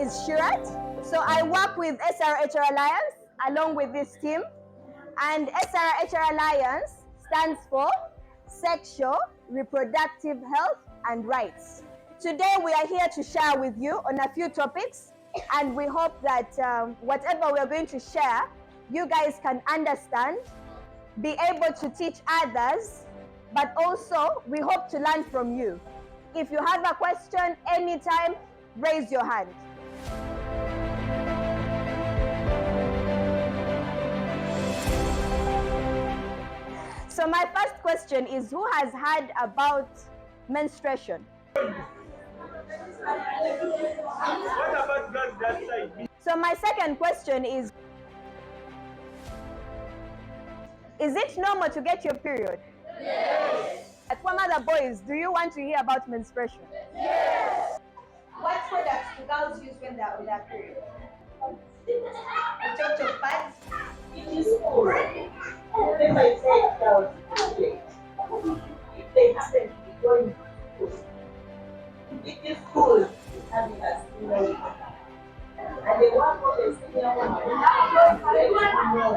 is Shirat. So I work with SRHR Alliance along with this team. And SRHR Alliance stands for Sexual, Reproductive Health and Rights. Today we are here to share with you on a few topics, and we hope that whatever we are going to share, you guys can understand, be able to teach others, but also we hope to learn from you. If you have a question anytime, raise your hand. So my first question is, who has heard about menstruation? So my second question is it normal to get your period? Yes. For other boys, do you want to hear about menstruation? Yes. What products do girls use when they're on their period? Chocolate pads. It is cool. When I say girls, if they happen to be going to school, it is cool having a senior woman. And the one for the senior woman, they want to know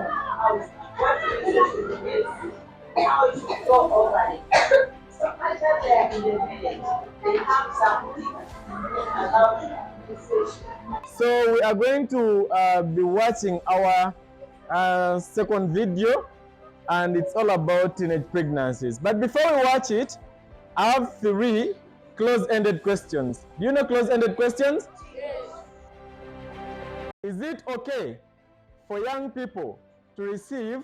what relationship is, how it should go over it. So after they are in the village, they have something about nutrition. So we are going to be watching our second video, and it's all about teenage pregnancies. But before we watch it, I have 3 close-ended questions. Do you know close-ended questions? Yes. Is it okay for young people to receive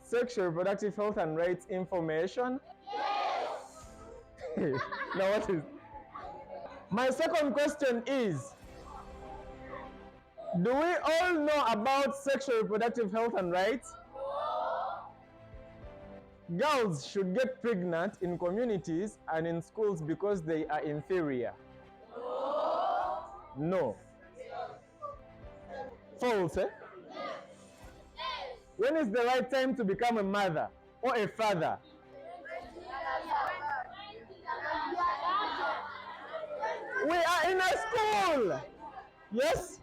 sexual reproductive health and rights information? Yes. Now what is? My second question is, do we all know about sexual reproductive health and rights? Girls should get pregnant in communities and in schools because they are inferior. No. False, eh? When is the right time to become a mother or a father? We are in a school. Yes?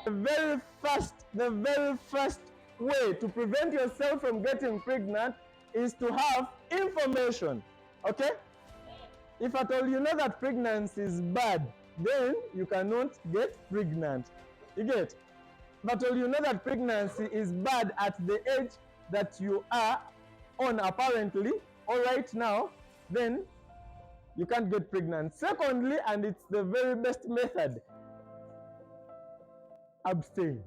The very first way to prevent yourself from getting pregnant is to have information. Okay? If at all you know that pregnancy is bad, then you cannot get pregnant. You get? If at all you know that pregnancy is bad at the age that you are on apparently, or right now, then you can't get pregnant. Secondly, and it's the very best method, abstain.